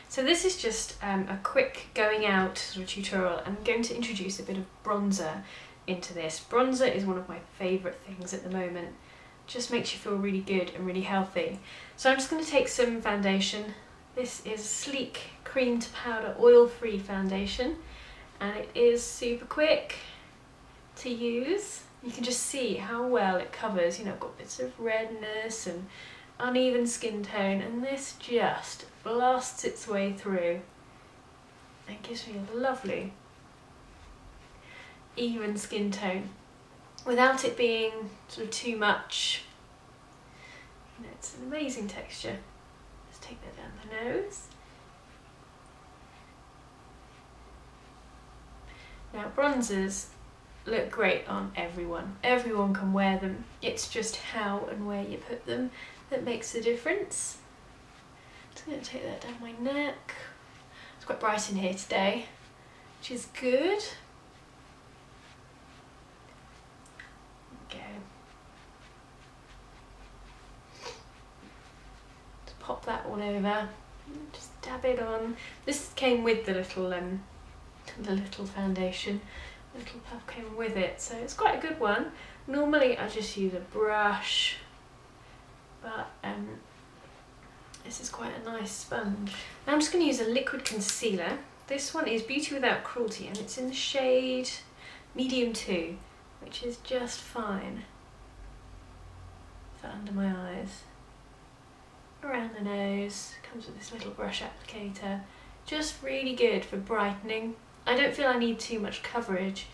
So this is just a quick going out sort of tutorial. I'm going to introduce a bit of bronzer into this. Bronzer is one of my favourite things at the moment. Just makes you feel really good and really healthy. So I'm just going to take some foundation. This is sleek cream to powder oil-free foundation, and it is super quick to use. You can just see how well it covers. You know, I've got bits of redness and uneven skin tone, and this just blasts its way through and gives me a lovely even skin tone without it being sort of too much. You know, it's an amazing texture. Let's take that down the nose. Now bronzers look great on everyone. Everyone can wear them. It's just how and where you put them that makes the difference. Just going to take that down my neck. It's quite bright in here today, which is good. Okay. Just pop that all over. Just dab it on. This came with the little foundation. The little puff came with it, so it's quite a good one. Normally I just use a brush, but this is quite a nice sponge. Now I'm just going to use a liquid concealer. This one is Beauty Without Cruelty, and it's in the shade medium 2, which is just fine for under my eyes. Around the nose, comes with this little brush applicator. Just really good for brightening. I don't feel I need too much coverage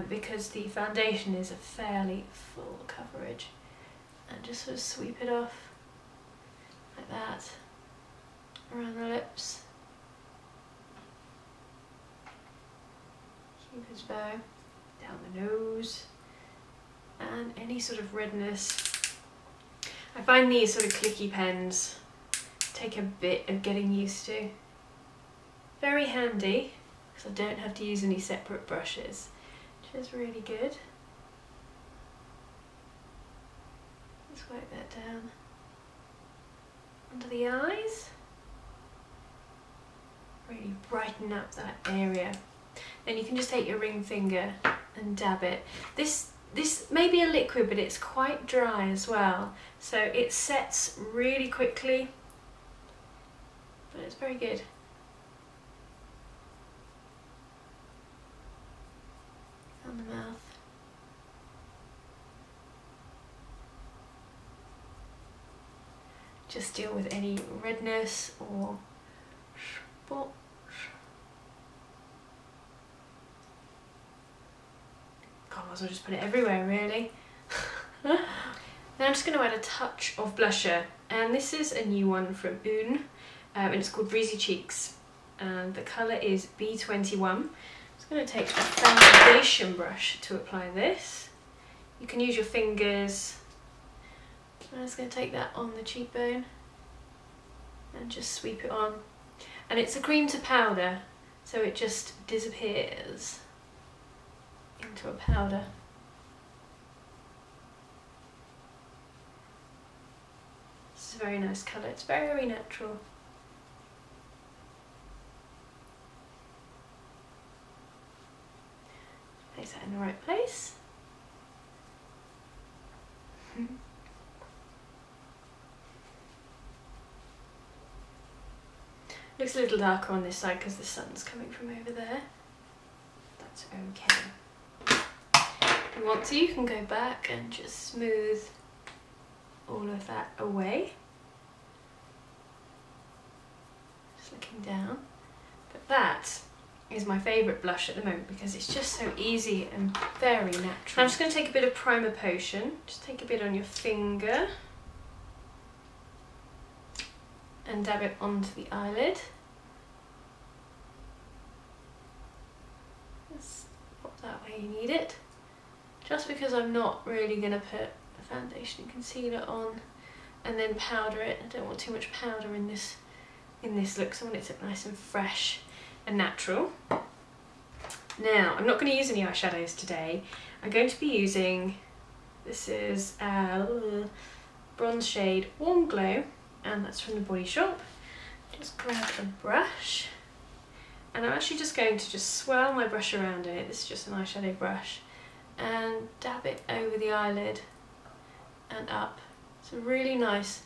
because the foundation is a fairly full coverage. And just sort of sweep it off like that, around the lips. Cupid's bow, down the nose, and any sort of redness. I find these sort of clicky pens take a bit of getting used to. Very handy, because I don't have to use any separate brushes, which is really good. Let's work that down under the eyes. Really brighten up that area. Then you can just take your ring finger and dab it. This may be a liquid, but it's quite dry as well, so it sets really quickly, but it's very good. On the mouth. Just deal with any redness or spots. God, I might as well just put it everywhere, really. Now I'm just going to add a touch of blusher, and this is a new one from e.l.f. And it's called Breezy Cheeks, and the colour is B21. I'm just going to take a foundation brush to apply this. You can use your fingers. I'm just going to take that on the cheekbone and just sweep it on. And it's a cream to powder, so it just disappears into a powder. This is a very nice colour, it's very natural. Place that in the right place. Looks a little darker on this side because the sun's coming from over there. That's okay. If you want to, you can go back and just smooth all of that away. Just looking down. But that is my favourite blush at the moment because it's just so easy and very natural. I'm just going to take a bit of primer potion. Just take a bit on your finger and dab it onto the eyelid. Just pop that where you need it. Just because I'm not really going to put a foundation and concealer on and then powder it. I don't want too much powder in this look, so I want it to look nice and fresh and natural. Now, I'm not going to use any eyeshadows today. I'm going to be using, this is bronze shade Warm Glow, and that's from the Body Shop. just grab a brush, and I'm actually just going to just swirl my brush around in it. This is just an eyeshadow brush, and dab it over the eyelid and up. It's a really nice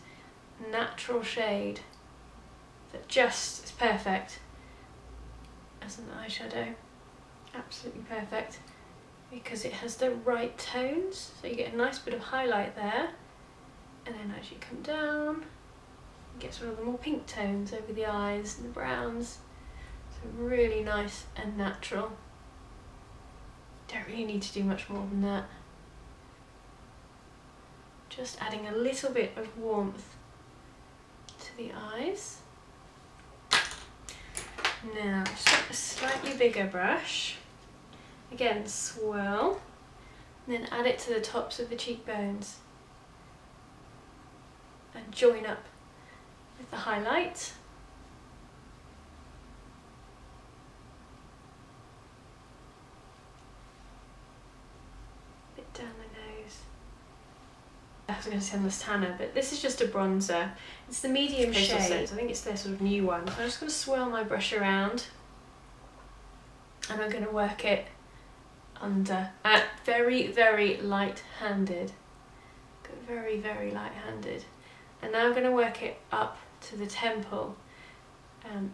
natural shade that just is perfect as an eyeshadow. Absolutely perfect, because it has the right tones, so you get a nice bit of highlight there, and then as you come down you get sort of the more pink tones over the eyes and the browns. So really nice and natural. Don't really need to do much more than that. Just adding a little bit of warmth to the eyes. Now, just get a slightly bigger brush. Again, swirl, and then add it to the tops of the cheekbones. And join up with the highlight. Bit down the nose. I was going to say endless tanner, but this is just a bronzer. It's the medium shade. I think it's their sort of new one. So I'm just going to swirl my brush around, and I'm going to work it under. Very, very light-handed. Very, very light-handed. And now I'm going to work it up to the temple,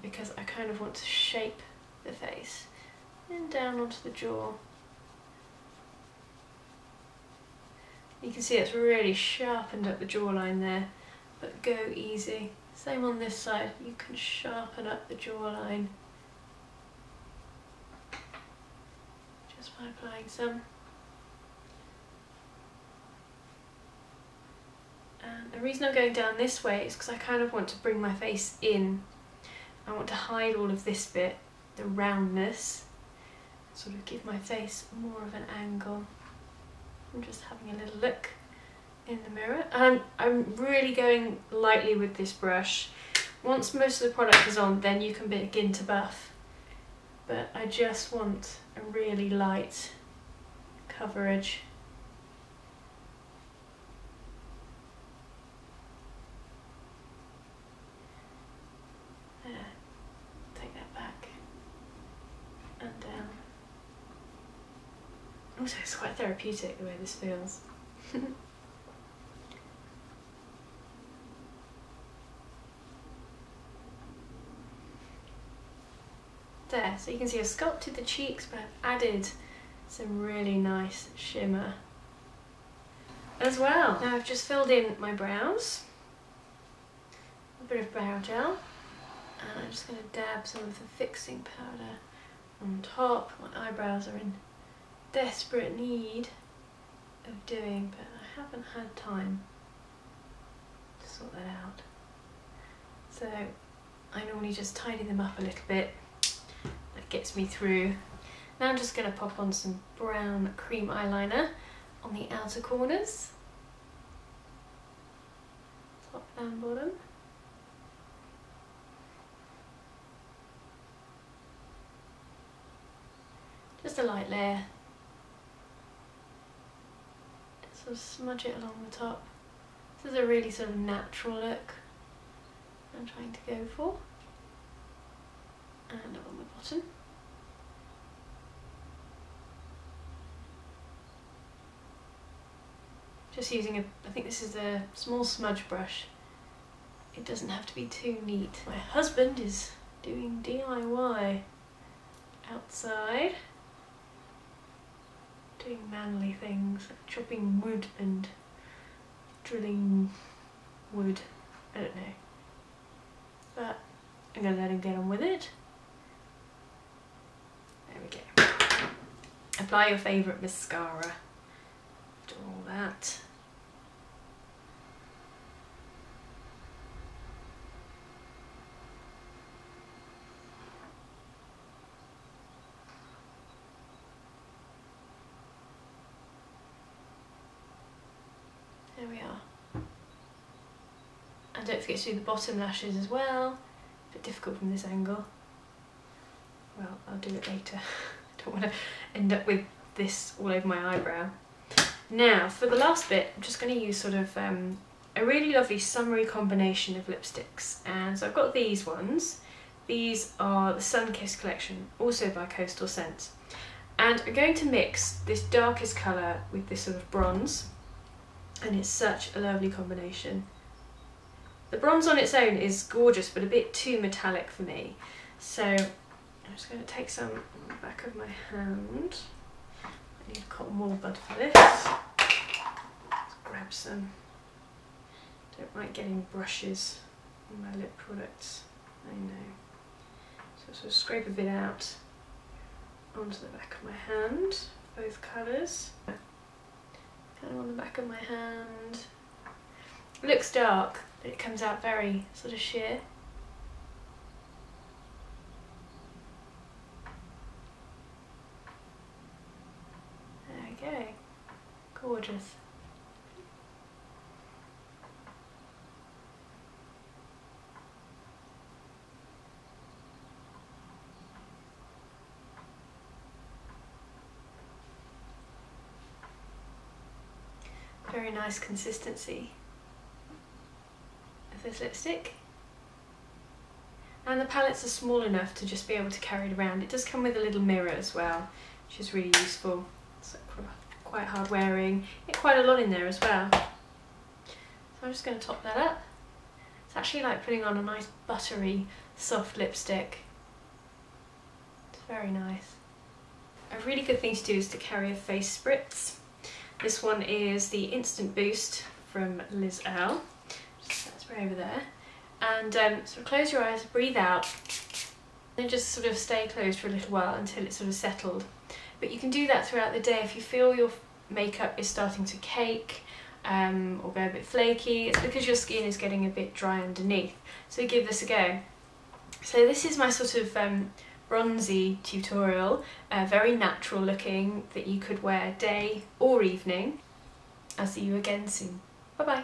because I kind of want to shape the face. And down onto the jaw. You can see it's really sharpened up the jawline there, but go easy. Same on this side, you can sharpen up the jawline just by applying some. And the reason I'm going down this way is because I kind of want to bring my face in. I want to hide all of this bit, the roundness, sort of give my face more of an angle. I'm just having a little look in the mirror. I'm really going lightly with this brush. Once most of the product is on, then you can begin to buff. But I just want a really light coverage. There, take that back and down. Also, it's quite therapeutic the way this feels. There, so you can see I've sculpted the cheeks, but I've added some really nice shimmer as well. Now I've just filled in my brows, a bit of brow gel, and I'm just going to dab some of the fixing powder on top. My eyebrows are in desperate need of doing, but I haven't had time to sort that out. So I normally just tidy them up a little bit. That gets me through. Now I'm just going to pop on some brown cream eyeliner on the outer corners, top and bottom. Just a light layer. Sort of smudge it along the top. This is a really sort of natural look I'm trying to go for. And on the bottom. Just using I think this is a small smudge brush. It doesn't have to be too neat. My husband is doing DIY outside. Doing manly things, like chopping wood and drilling wood. I don't know. But I'm going to let him get on with it. There we go. Apply your favourite mascara. Do all that. There we are. And don't forget to do the bottom lashes as well. A bit difficult from this angle. Well, I'll do it later. I don't want to end up with this all over my eyebrow. Now, for the last bit, I'm just going to use sort of a really lovely summery combination of lipsticks, and so I've got these ones. These are the Sun-Kissed collection, also by Coastal Scents, and I'm going to mix this darkest colour with this sort of bronze, and it's such a lovely combination. The bronze on its own is gorgeous but a bit too metallic for me, so I'm just going to take some on the back of my hand. I need a cotton wool bud for this. Let's grab some. Don't like getting brushes in my lip products, I know. So sort of scrape a bit out onto the back of my hand, both colours. Kind of on the back of my hand. It looks dark, but it comes out very sort of sheer. There we go. Gorgeous. Very nice consistency of this lipstick, and the palettes are small enough to just be able to carry it around. It does come with a little mirror as well, which is really useful. It's quite hard wearing, get quite a lot in there as well. So I'm just going to top that up. It's actually like putting on a nice buttery soft lipstick. It's very nice. A really good thing to do is to carry a face spritz. This one is the Instant Boost from e.l.f. Just that spray over there. And sort of close your eyes, breathe out, and just sort of stay closed for a little while until it's sort of settled. But you can do that throughout the day if you feel your makeup is starting to cake or go a bit flaky. It's because your skin is getting a bit dry underneath. So give this a go. So this is my sort of bronzy tutorial, very natural looking, that you could wear day or evening. I'll see you again soon. Bye bye.